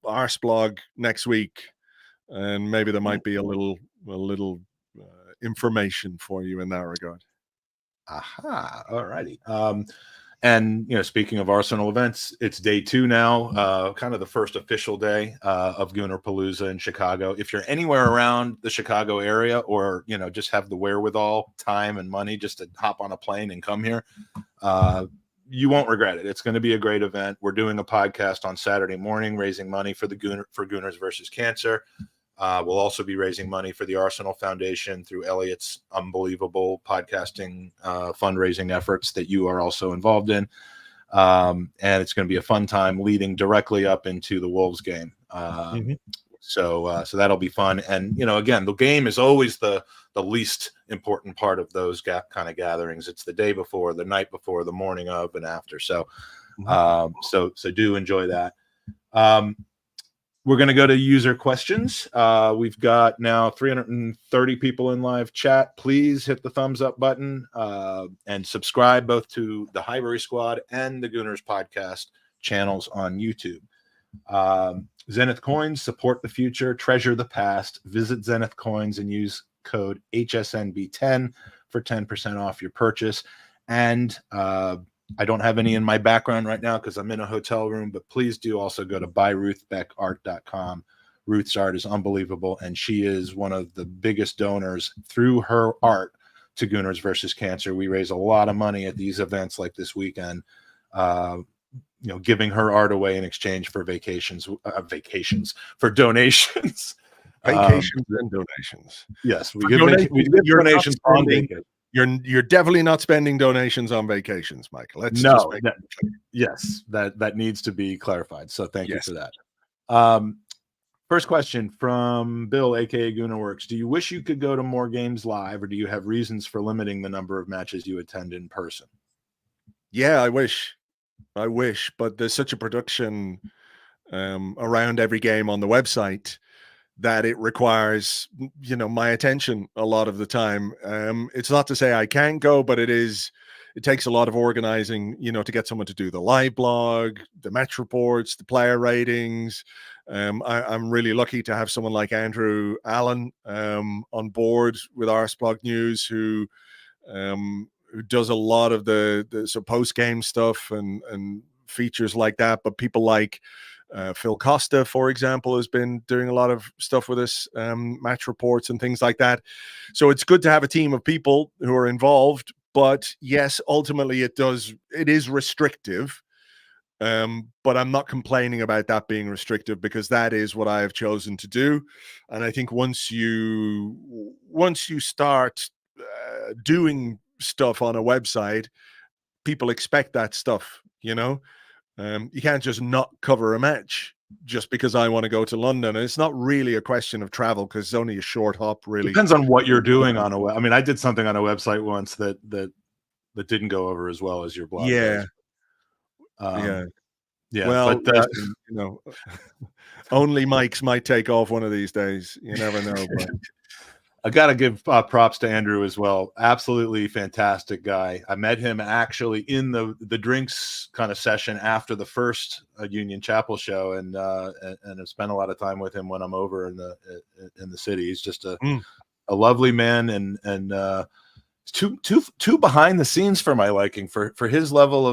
Arseblog next week, and maybe there might be a little information for you in that regard. Aha! All righty. And you know, speaking of Arsenal events, it's day 2 now, kind of the first official day of Gooner Palooza in Chicago. If you're anywhere around the Chicago area, or you know, just have the wherewithal, time, and money just to hop on a plane and come here, you won't regret it. It's going to be a great event. We're doing a podcast on Saturday morning, raising money for Gooners versus Cancer. We'll also be raising money for the Arsenal Foundation through Elliot's unbelievable podcasting fundraising efforts that you are also involved in. And it's going to be a fun time leading directly up into the Wolves game. So that'll be fun. And, you know, again, the game is always the least important part of those kind of gatherings. It's the day before, the night before, the morning of, and after. So do enjoy that. We're going to go to user questions. We've got now 330 people in live chat. Please hit the thumbs up button and subscribe both to the Highbury Squad and the Gooners Podcast channels on YouTube. Zenith Coins, support the future, treasure the past. Visit Zenith Coins and use code HSNB10 for 10% off your purchase. And I don't have any in my background right now because I'm in a hotel room, but please do also go to buyruthbeckart.com. Ruth's art is unbelievable, and she is one of the biggest donors through her art to Gooners versus Cancer. We raise a lot of money at these events like this weekend, you know, giving her art away in exchange for vacations for donations. Vacations and donations. Yes, we give donations on vacation. You're definitely not spending donations on vacations, Michael. Yes, that needs to be clarified. So thank you for that. First question from Bill, aka Goonerworks. Do you wish you could go to more games live, or do you have reasons for limiting the number of matches you attend in person? Yeah, I wish, but there's such a production around every game on the website that it requires, you know, my attention a lot of the time. It's not to say I can't go, but it is it takes a lot of organizing, to get someone to do the live blog, the match reports, the player ratings. I'm really lucky to have someone like Andrew Allen on board with Arseblog News, who does a lot of the post game stuff and features like that. But people like Phil Costa, for example, has been doing a lot of stuff with us, match reports and things like that. So it's good to have a team of people who are involved. But yes, ultimately it is restrictive. But I'm not complaining about that being restrictive, because that is what I have chosen to do. And I think once you start doing stuff on a website, people expect that stuff, you can't just not cover a match just because I want to go to London. And it's not really a question of travel, because it's only a short hop, really. Depends on what you're doing on a web. I mean, I did something on a website once that didn't go over as well as your blog. Yeah. Yeah. Well, but listen, only Mike's might take off one of these days. You never know. But I got to give props to Andrew as well. Absolutely fantastic guy. I met him actually in the drinks kind of session after the first Union Chapel show, and I've spent a lot of time with him when I'm over in the city. He's just a lovely man, and too behind the scenes for my liking, for his level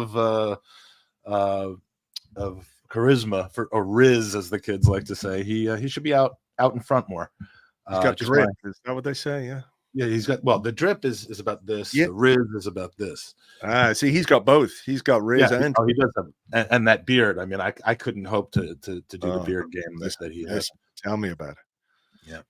of charisma, or riz, as the kids like to say. He should be out in front more. He's got drip. Is that what they say? Yeah. Yeah, he's got, well, the drip is about this. Yeah. The riz is about this. See, he's got both. He's got riz and he does have, and that beard. I mean, I couldn't hope to do the beard game that he has. Tell me about it. Yeah.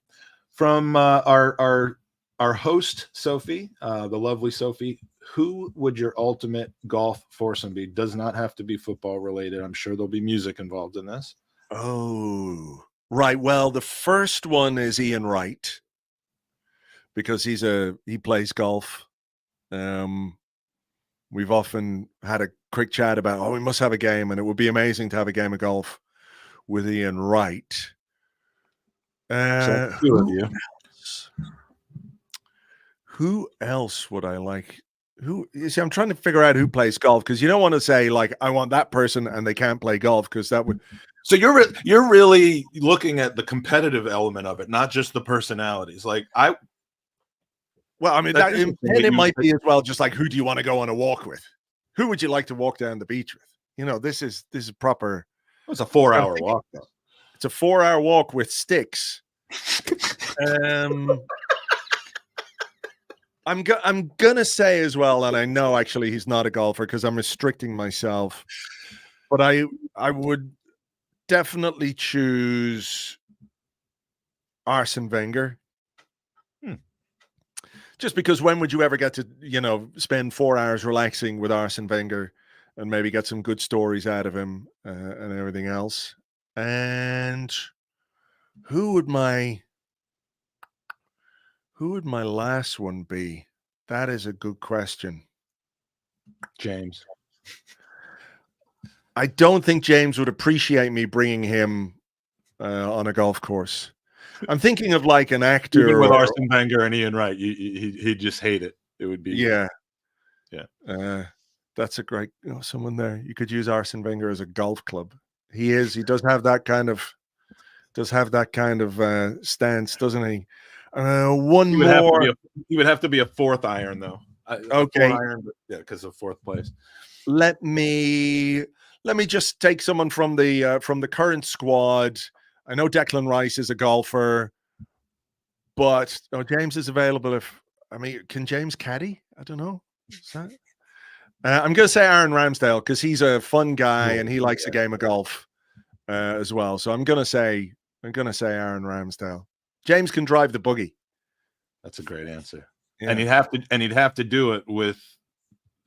From our host, Sophie, the lovely Sophie, who would your ultimate golf foursome be? Does not have to be football related. I'm sure there'll be music involved in this. Oh, right. Well, the first one is Ian Wright, because he plays golf. We've often had a quick chat about, we must have a game, and it would be amazing to have a game of golf with Ian Wright. Who else would I like? I'm trying to figure out who plays golf, because you don't want to say, like, I want that person and they can't play golf, because that would. So you're really looking at the competitive element of it, not just the personalities. Like Well, I mean, and it might be as well, just like, who do you want to go on a walk with? Who would you like to walk down the beach with? This is proper. It's a 4-hour walk, though. It's a 4-hour walk with sticks. I'm gonna say as well, and I know actually he's not a golfer because I'm restricting myself, but I would definitely choose Arsene Wenger. Just because when would you ever get to, spend 4 hours relaxing with Arsene Wenger and maybe get some good stories out of him and everything else? And who would my last one be? That is a good question. James. I don't think James would appreciate me bringing him on a golf course. I'm thinking of like an actor. Even with Arsene Wenger and Ian Wright, he'd just hate it. It would be. Yeah. That's a great, someone there. You could use Arsene Wenger as a golf club. He does have that kind of stance, doesn't he? One more. He would have to be a fourth iron, though. Okay. Iron, but because of fourth place. Let me just take someone from the current squad. I know Declan Rice is a golfer, but James is available. Can James caddy? I don't know. I'm going to say Aaron Ramsdale, because he's a fun guy and he likes a game of golf as well. So I'm going to say Aaron Ramsdale. James can drive the buggy. That's a great answer. Yeah. And he'd have to do it with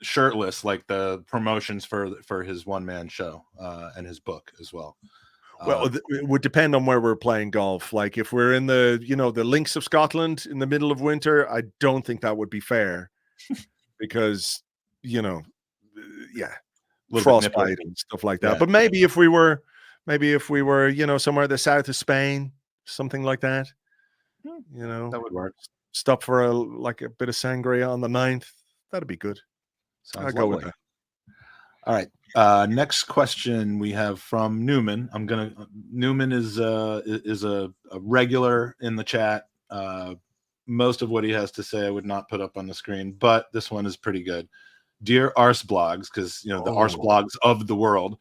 shirtless, like the promotions for his one-man show and his book as well. Well, it would depend on where we're playing golf. Like if we're in the links of Scotland in the middle of winter, I don't think that would be fair because, frostbite and stuff like that. Yeah. But maybe if we were, somewhere in the south of Spain, something like that, that would work. Stop for a bit of sangria on the 9th. That'd be good. Sounds go with lovely. that. All right. Next question we have from Newman. Newman is a regular in the chat. Most of what he has to say I would not put up on the screen, but this one is pretty good. Dear Arseblogs, because the Arseblogs of the world,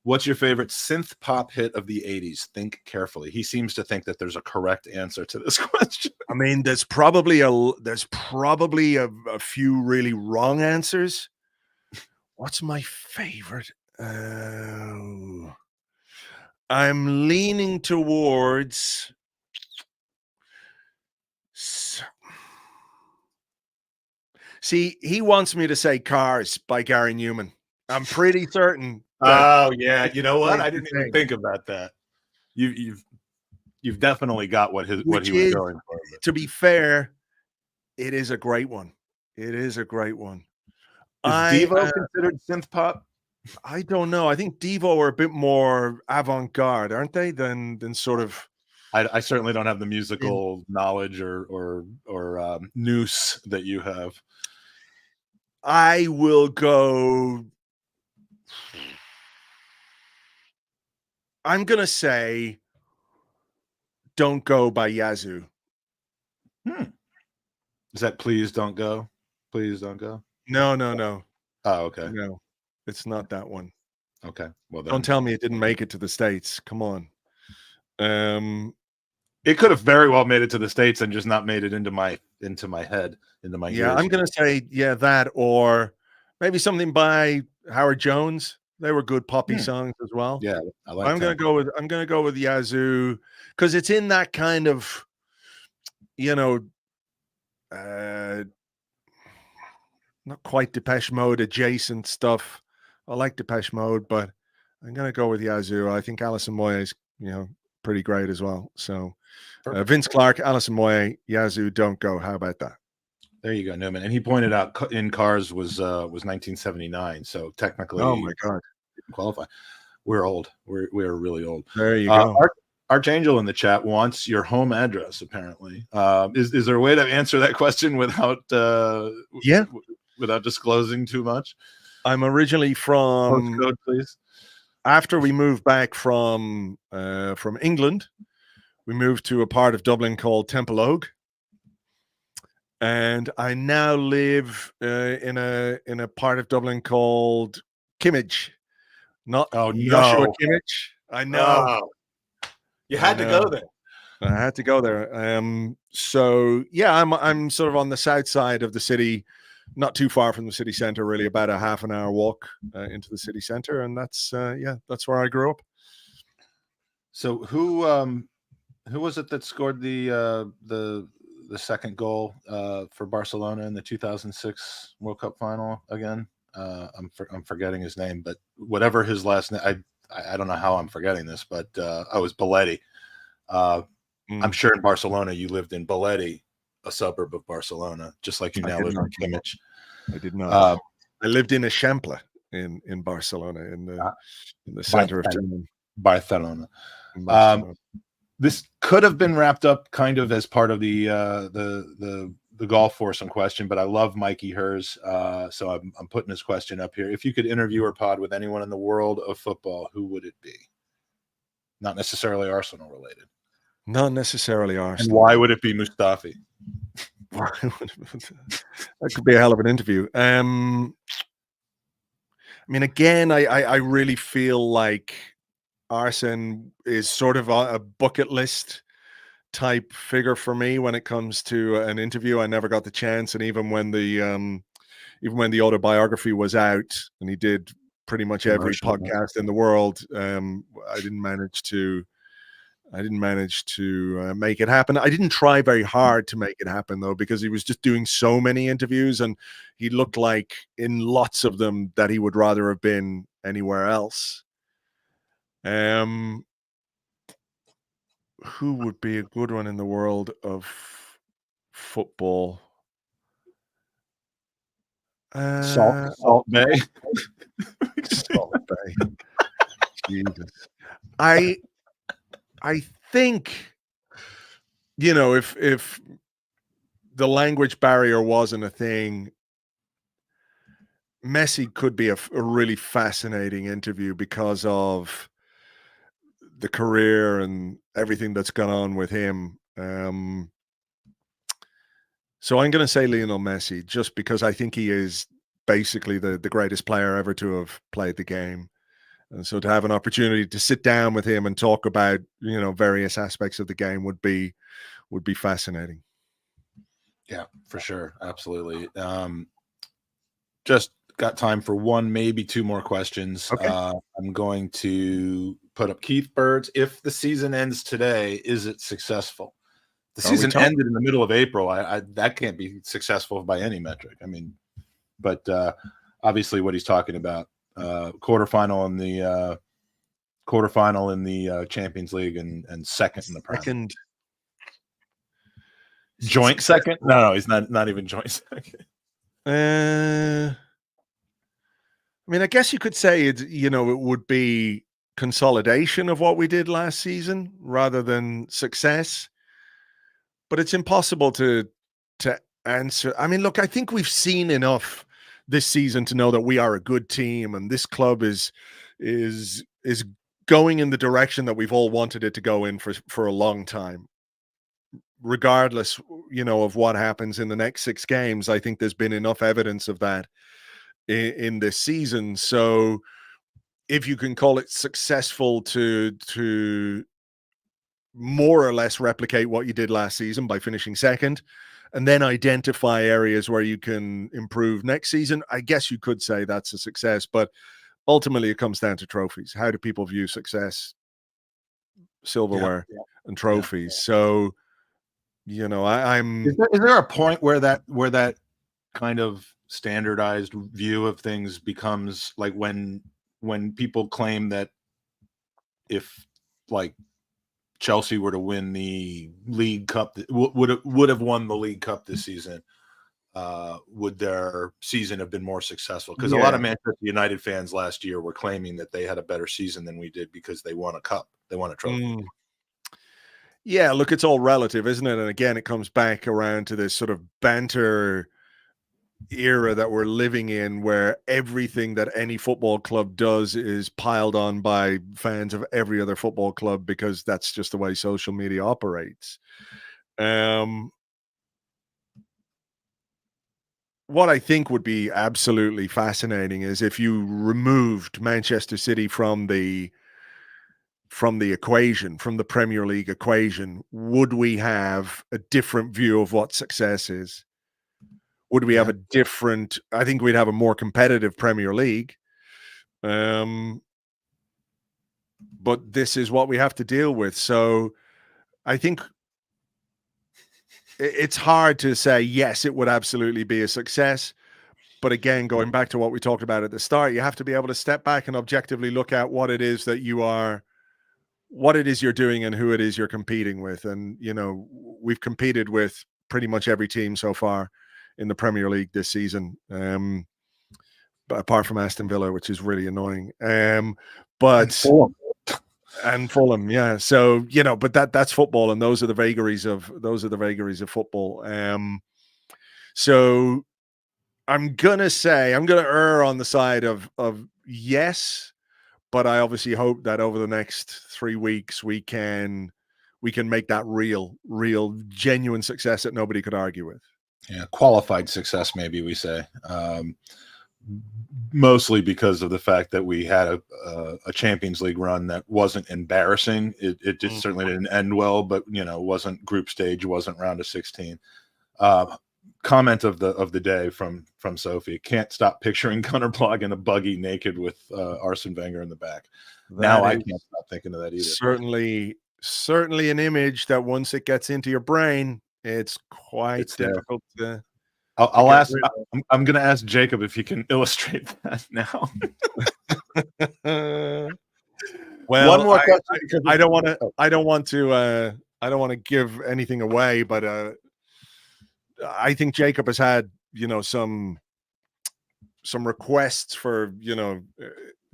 what's your favorite synth pop hit of the 80s? Think carefully. He seems to think that there's a correct answer to this question. I mean, there's probably a few really wrong answers. What's my favorite? I'm leaning towards. See, he wants me to say Cars by Gary Newman. I'm pretty certain. Oh yeah, you know what? I didn't even think about that. You've definitely got what he was going for. To be fair, it is a great one. It is a great one. Is Devo considered synth pop? I don't know. I think Devo are a bit more avant-garde, aren't they? Than sort of. I certainly don't have the musical knowledge or noose that you have. I will go. I'm gonna say, "Don't Go" by Yazoo. Is that Please Don't Go? Please Don't Go? No. Oh, okay. No, it's not that one. Okay. Well, then. Don't tell me it didn't make it to the States. Come on. It could have very well made it to the States and just not made it into my head, into my ears. I'm gonna say that, or maybe something by Howard Jones. They were good poppy songs as well. Yeah, I like. I'm gonna go with Yazoo because it's in that kind of, not quite Depeche Mode adjacent stuff. I like Depeche Mode, but I'm gonna go with Yazoo. I think Alison Moyet is, pretty great as well. So Vince Clarke, Alison Moyet, Yazoo, Don't Go. How about that? There you go, Newman. And he pointed out In Cars was 1979, so technically, oh my god, didn't qualify. We're old. We're really old. There you go. Archangel in the chat wants your home address. Apparently, is there a way to answer that question without without disclosing too much? I'm originally from. Postcode, please. After we moved back from England, we moved to a part of Dublin called Temple Ogue, and I now live in a part of Dublin called Kimmage. Not Joshua Kimmage. I know. Oh. You had to go there. I had to go there. So yeah, I'm sort of on the south side of the city, not too far from the city center, really, about a half an hour walk into the city center, and that's where I grew up. So who was it that scored the second goal for Barcelona in the 2006 World Cup final again? I'm forgetting his name, but whatever his last name, I don't know how I'm forgetting this, but it was Belletti. I'm sure in Barcelona you lived in Belletti, a suburb of Barcelona, just like you now live in Kimmage. I did not. I lived in Eixample in Barcelona, in the center of Barcelona. This could have been wrapped up kind of as part of the golf foursome question, but I love Mikey Hers, so I'm putting his question up here. If you could interview or pod with anyone in the world of football, who would it be? Not necessarily Arsenal related. Not necessarily Arsenal. And why would it be Mustafi? That could be a hell of an interview. I mean, again, I really feel like Arsene is sort of a bucket list type figure for me when it comes to an interview. I never got the chance, and even when the autobiography was out, and he did pretty much every podcast in the world, I didn't manage to make it happen. I didn't try very hard to make it happen, though, because he was just doing so many interviews, and he looked like in lots of them that he would rather have been anywhere else. Who would be a good one in the world of football? Salt Bay. Salt Bay. Jesus. I think, if the language barrier wasn't a thing, Messi could be a really fascinating interview because of the career and everything that's gone on with him. So I'm going to say Lionel Messi, just because I think he is basically the greatest player ever to have played the game. And so to have an opportunity to sit down with him and talk about, various aspects of the game would be fascinating. Yeah, for sure. Absolutely. Just got time for one, maybe two more questions. Okay. I'm going to put up Keith Bird's. If the season ends today, is it successful? The season ended in the middle of April. I that can't be successful by any metric. I mean, but obviously what he's talking about, quarterfinal in the Champions League and second in the Prem. Joint second? No, he's not even joint second. I mean, I guess you could say it would be consolidation of what we did last season rather than success. But it's impossible to answer. I mean, look, I think we've seen enough this season to know that we are a good team, and this club is going in the direction that we've all wanted it to go in for a long time. Regardless, of what happens in the next 6 games, I think there's been enough evidence of that in this season. So if you can call it successful to more or less replicate what you did last season by finishing second, and then identify areas where you can improve next season, I guess you could say that's a success. But ultimately it comes down to trophies. How do people view success? Silverware and trophies. Yeah. So I'm is there a point where that kind of standardized view of things becomes like when people claim that if like Chelsea were to win the League Cup, would have won the League Cup this season, would their season have been more successful? Because a lot of Manchester United fans last year were claiming that they had a better season than we did because they won a cup, they won a trophy. Yeah, look, it's all relative, isn't it? And again, it comes back around to this sort of banter era that we're living in, where everything that any football club does is piled on by fans of every other football club, because that's just the way social media operates. What I think would be absolutely fascinating is if you removed Manchester City from the equation, from the Premier League equation, would we have a different view of what success is? Would we have a different, I think we'd have a more competitive Premier League. But this is what we have to deal with. So I think it's hard to say, yes, it would absolutely be a success. But again, going back to what we talked about at the start, you have to be able to step back and objectively look at what it is that you are, what it is you're doing and who it is you're competing with. And, we've competed with pretty much every team so far in the Premier League this season, but apart from Aston Villa, which is really annoying. But and Fulham, yeah. So but that's football, and those are the vagaries of football. So I'm gonna err on the side of yes, but I obviously hope that over the next 3 weeks we can make that real, genuine success that nobody could argue with. Yeah, qualified success, maybe we say. Mostly because of the fact that we had a Champions League run that wasn't embarrassing. It just certainly didn't end well, but wasn't group stage, wasn't round of 16. Comment of the day from Sophie: can't stop picturing Gunnerblog in a buggy naked with Arsene Wenger in the back. Now I can't stop thinking of that either. Certainly an image that once it gets into your brain, it's quite difficult to. I'll ask. I'm going to ask Jacob if he can illustrate that now. Well, one more question. I don't want to give anything away, but I think Jacob has had some requests for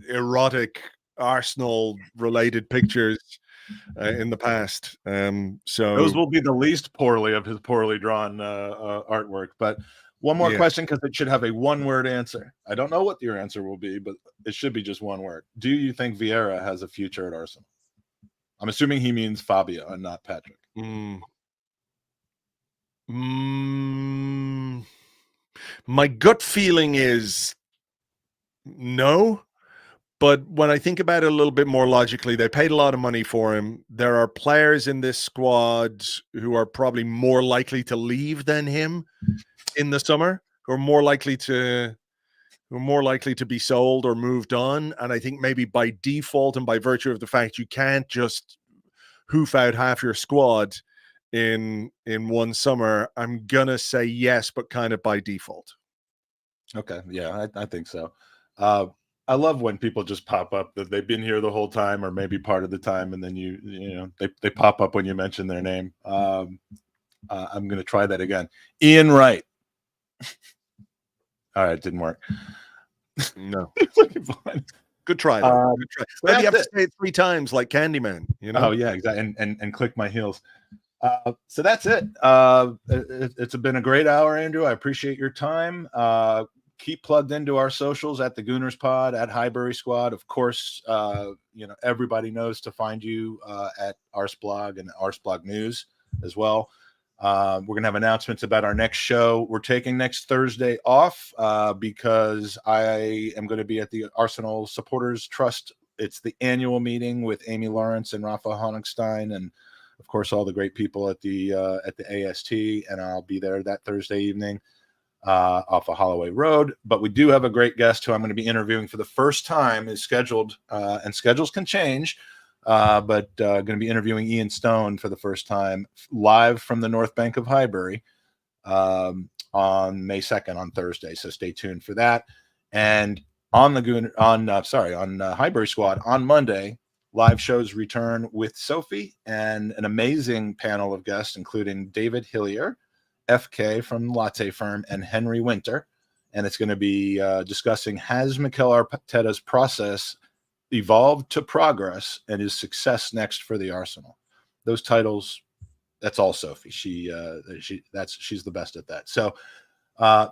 erotic Arsenal related pictures in the past. So those will be the least poorly of his poorly drawn artwork. But One more question, because it should have a one-word answer. I don't know what your answer will be, but it should be just one word. Do you think Vieira has a future at Arsenal? I'm assuming he means Fabio and not Patrick. My gut feeling is no. But when I think about it a little bit more logically, they paid a lot of money for him. There are players in this squad who are probably more likely to leave than him in the summer, who are more likely to be sold or moved on. And I think maybe by default and by virtue of the fact you can't just hoof out half your squad in one summer, I'm gonna say yes, but kind of by default. Okay, yeah, I think so. I love when people just pop up that they've been here the whole time, or maybe part of the time, and then they pop up when you mention their name. I'm going to try that again. Ian Wright. All right, it didn't work. No. Good try. Good try. Maybe you have to say it 3 times like Candyman. Oh yeah, exactly. And click my heels. So that's it. It's been a great hour, Andrew. I appreciate your time. Keep plugged into our socials at the Gooners Pod, at Highbury Squad. Of course, everybody knows to find you at Arseblog and Arseblog News as well. We're going to have announcements about our next show. We're taking next Thursday off because I am going to be at the Arsenal Supporters Trust. It's the annual meeting with Amy Lawrence and Rafa Honigstein, and of course all the great people at the AST. And I'll be there that Thursday evening off of Holloway Road. But we do have a great guest who I'm going to be interviewing for the first time. Is scheduled, and schedules can change. But going to be interviewing Ian Stone for the first time live from the North Bank of Highbury on May 2nd on Thursday. So stay tuned for that. And on Highbury Squad on Monday, live shows return with Sophie and an amazing panel of guests, including David Hillier, FK from Latte Firm, and Henry Winter. And it's going to be discussing, has Mikel Arteta's process evolved to progress, and his success next for the Arsenal? Those titles, that's all Sophie. She's the best at that. So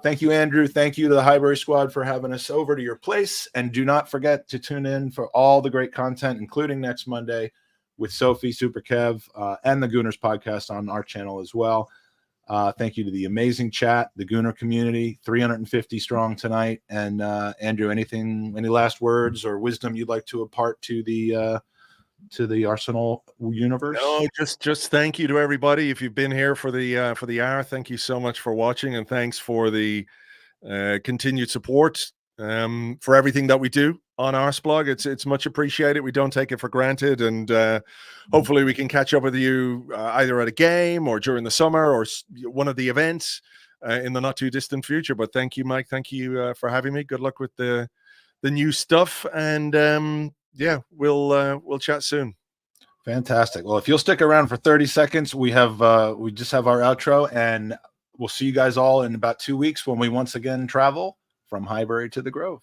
thank you, Andrew. Thank you to the Highbury Squad for having us over to your place. And do not forget to tune in for all the great content, including next Monday with Sophie, Super Kev, and the Gooners podcast on our channel as well. Thank you to the amazing chat, the Gooner community, 350 strong tonight. And Andrew, any last words or wisdom you'd like to impart to the Arsenal universe? No, just thank you to everybody. If you've been here for the hour, thank you so much for watching, and thanks for the continued support for everything that we do on Arseblog. It's much appreciated. We don't take it for granted, and hopefully we can catch up with you either at a game or during the summer or one of the events in the not too distant future. But thank you, Mike. Thank you for having me. Good luck with the new stuff, and we'll chat soon. Fantastic. Well, if you'll stick around for 30 seconds, we just have our outro, and we'll see you guys all in about 2 weeks when we once again travel from Highbury to the Grove.